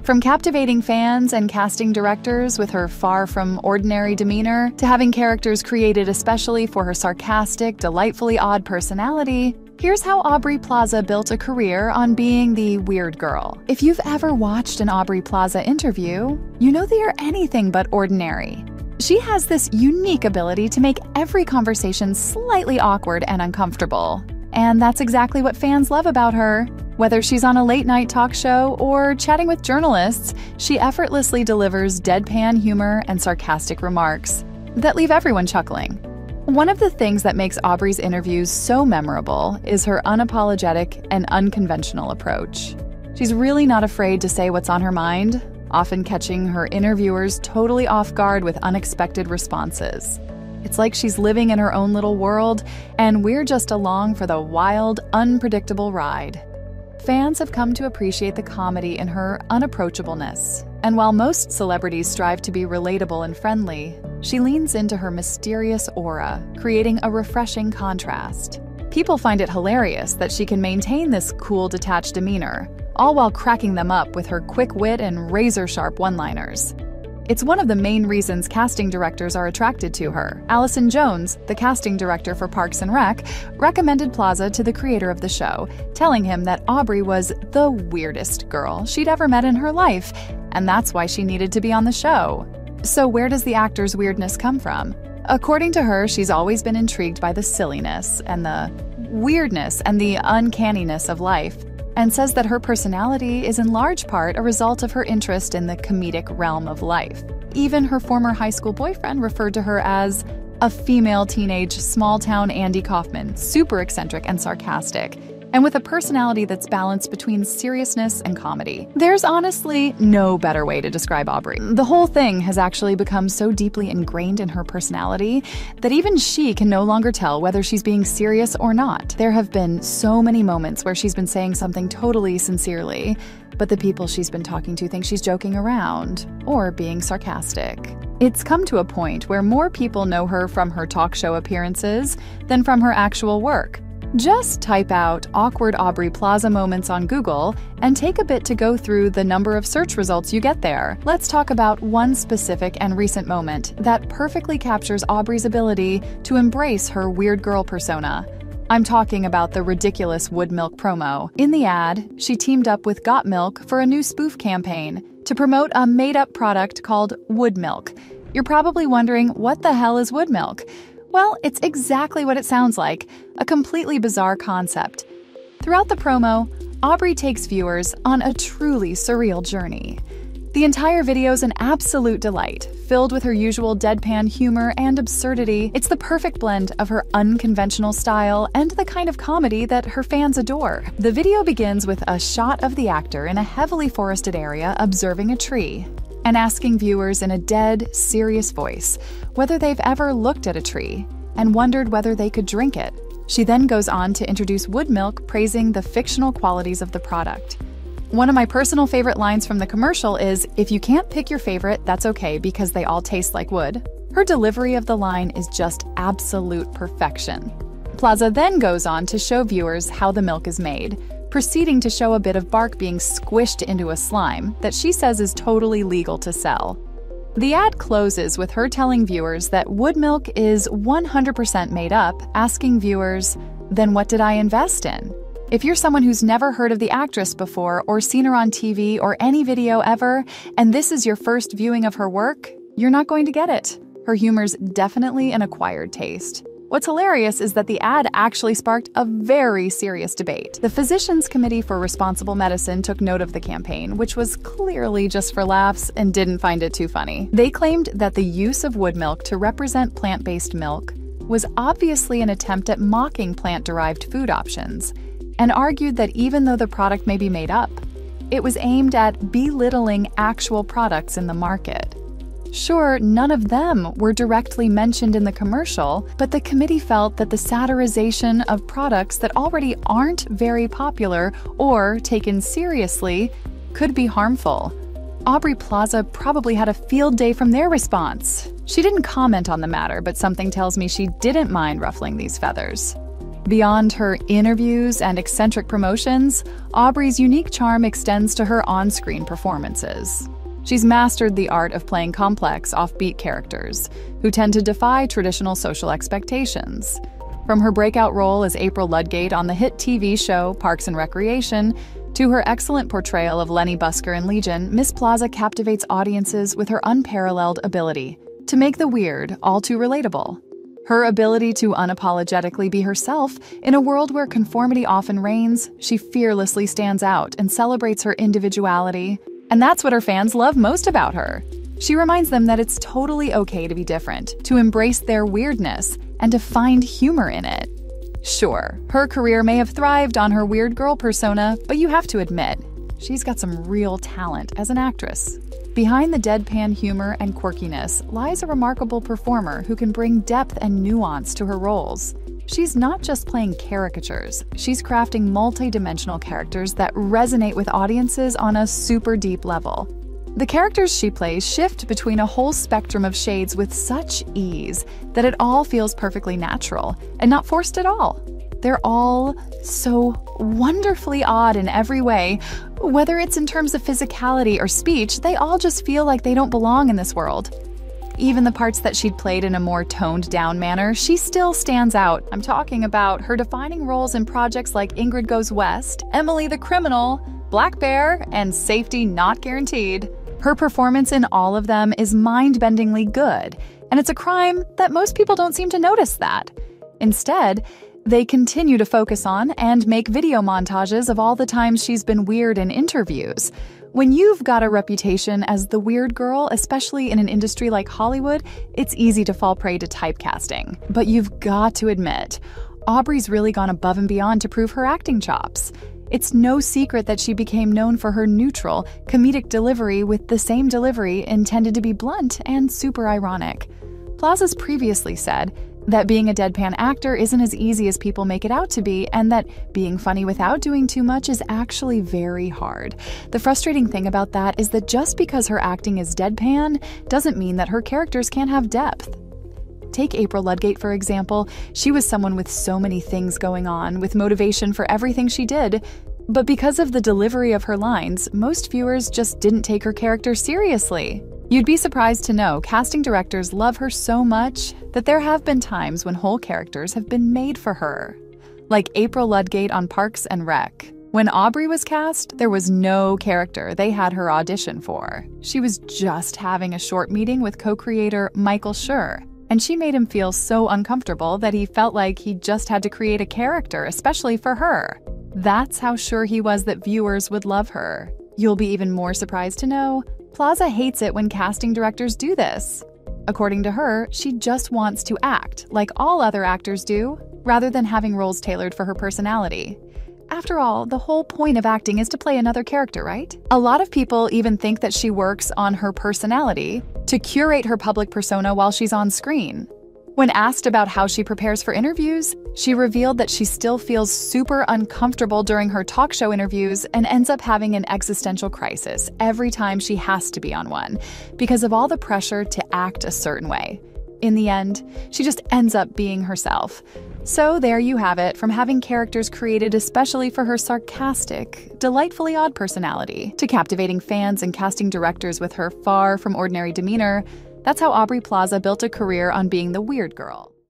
From captivating fans and casting directors with her far-from-ordinary demeanor, to having characters created especially for her sarcastic, delightfully odd personality, here's how Aubrey Plaza built a career on being the weird girl. If you've ever watched an Aubrey Plaza interview, you know they are anything but ordinary. She has this unique ability to make every conversation slightly awkward and uncomfortable. And that's exactly what fans love about her. Whether she's on a late-night talk show or chatting with journalists, she effortlessly delivers deadpan humor and sarcastic remarks that leave everyone chuckling. One of the things that makes Aubrey's interviews so memorable is her unapologetic and unconventional approach. She's really not afraid to say what's on her mind, often catching her interviewers totally off guard with unexpected responses. It's like she's living in her own little world, and we're just along for the wild, unpredictable ride. Fans have come to appreciate the comedy in her unapproachableness, and while most celebrities strive to be relatable and friendly, she leans into her mysterious aura, creating a refreshing contrast. People find it hilarious that she can maintain this cool, detached demeanor, all while cracking them up with her quick wit and razor-sharp one-liners. It's one of the main reasons casting directors are attracted to her. Allison Jones, the casting director for Parks and Rec, recommended Plaza to the creator of the show, telling him that Aubrey was the weirdest girl she'd ever met in her life, and that's why she needed to be on the show. So where does the actor's weirdness come from? According to her, she's always been intrigued by the silliness and the weirdness and the uncanniness of life, and says that her personality is in large part a result of her interest in the comedic realm of life. Even her former high school boyfriend referred to her as a female teenage small-town Andy Kaufman, super eccentric and sarcastic, and with a personality that's balanced between seriousness and comedy. There's honestly no better way to describe Aubrey. The whole thing has actually become so deeply ingrained in her personality that even she can no longer tell whether she's being serious or not. There have been so many moments where she's been saying something totally sincerely, but the people she's been talking to think she's joking around or being sarcastic. It's come to a point where more people know her from her talk show appearances than from her actual work. Just type out awkward Aubrey Plaza moments on Google and take a bit to go through the number of search results you get there. Let's talk about one specific and recent moment that perfectly captures Aubrey's ability to embrace her weird girl persona. I'm talking about the ridiculous Wood Milk promo. In the ad, she teamed up with Got Milk for a new spoof campaign to promote a made-up product called Wood Milk. You're probably wondering, what the hell is Wood Milk? Well, it's exactly what it sounds like, a completely bizarre concept. Throughout the promo, Aubrey takes viewers on a truly surreal journey. The entire video's an absolute delight, filled with her usual deadpan humor and absurdity. It's the perfect blend of her unconventional style and the kind of comedy that her fans adore. The video begins with a shot of the actor in a heavily forested area observing a tree, and asking viewers in a dead, serious voice whether they've ever looked at a tree and wondered whether they could drink it. She then goes on to introduce Wood Milk, praising the fictional qualities of the product. One of my personal favorite lines from the commercial is, "If you can't pick your favorite, that's okay because they all taste like wood." Her delivery of the line is just absolute perfection. Plaza then goes on to show viewers how the milk is made, proceeding to show a bit of bark being squished into a slime that she says is totally legal to sell. The ad closes with her telling viewers that Wood Milk is 100% made up, asking viewers, "Then what did I invest in?" If you're someone who's never heard of the actress before or seen her on TV or any video ever, and this is your first viewing of her work, you're not going to get it. Her humor's definitely an acquired taste. What's hilarious is that the ad actually sparked a very serious debate. The Physicians Committee for Responsible Medicine took note of the campaign, which was clearly just for laughs, and didn't find it too funny. They claimed that the use of wood milk to represent plant-based milk was obviously an attempt at mocking plant-derived food options, and argued that even though the product may be made up, it was aimed at belittling actual products in the market. Sure, none of them were directly mentioned in the commercial, but the committee felt that the satirization of products that already aren't very popular or taken seriously could be harmful. Aubrey Plaza probably had a field day from their response. She didn't comment on the matter, but something tells me she didn't mind ruffling these feathers. Beyond her interviews and eccentric promotions, Aubrey's unique charm extends to her on-screen performances. She's mastered the art of playing complex, offbeat characters who tend to defy traditional social expectations. From her breakout role as April Ludgate on the hit TV show Parks and Recreation to her excellent portrayal of Lenny Busker in Legion, Miss Plaza captivates audiences with her unparalleled ability to make the weird all too relatable. Her ability to unapologetically be herself in a world where conformity often reigns, she fearlessly stands out and celebrates her individuality. And that's what her fans love most about her. She reminds them that it's totally okay to be different, to embrace their weirdness, and to find humor in it. Sure, her career may have thrived on her weird girl persona, but you have to admit, she's got some real talent as an actress. Behind the deadpan humor and quirkiness lies a remarkable performer who can bring depth and nuance to her roles. She's not just playing caricatures, she's crafting multi-dimensional characters that resonate with audiences on a super deep level. The characters she plays shift between a whole spectrum of shades with such ease that it all feels perfectly natural and not forced at all. They're all so wonderfully odd in every way. Whether it's in terms of physicality or speech, they all just feel like they don't belong in this world. Even the parts that she'd played in a more toned-down manner, she still stands out. I'm talking about her defining roles in projects like Ingrid Goes West, Emily the Criminal, Black Bear, and Safety Not Guaranteed. Her performance in all of them is mind-bendingly good, and it's a crime that most people don't seem to notice that. Instead, they continue to focus on and make video montages of all the times she's been weird in interviews. When you've got a reputation as the weird girl, especially in an industry like Hollywood, it's easy to fall prey to typecasting. But you've got to admit, Aubrey's really gone above and beyond to prove her acting chops. It's no secret that she became known for her neutral, comedic delivery with the same delivery intended to be blunt and super ironic. Plaza's previously said that being a deadpan actor isn't as easy as people make it out to be, and that being funny without doing too much is actually very hard. The frustrating thing about that is that just because her acting is deadpan doesn't mean that her characters can't have depth. Take April Ludgate, for example. She was someone with so many things going on, with motivation for everything she did. But because of the delivery of her lines, most viewers just didn't take her character seriously. You'd be surprised to know casting directors love her so much that there have been times when whole characters have been made for her. Like April Ludgate on Parks and Rec. When Aubrey was cast, there was no character they had her audition for. She was just having a short meeting with co-creator Michael Schur, and she made him feel so uncomfortable that he felt like he just had to create a character especially for her. That's how sure he was that viewers would love her. You'll be even more surprised to know Plaza hates it when casting directors do this. According to her, she just wants to act like all other actors do, rather than having roles tailored for her personality. After all, the whole point of acting is to play another character, right? A lot of people even think that she works on her personality to curate her public persona while she's on screen. When asked about how she prepares for interviews, she revealed that she still feels super uncomfortable during her talk show interviews and ends up having an existential crisis every time she has to be on one because of all the pressure to act a certain way. In the end, she just ends up being herself. So there you have it, from having characters created especially for her sarcastic, delightfully odd personality, to captivating fans and casting directors with her far from ordinary demeanor. That's how Aubrey Plaza built a career on being the weird girl.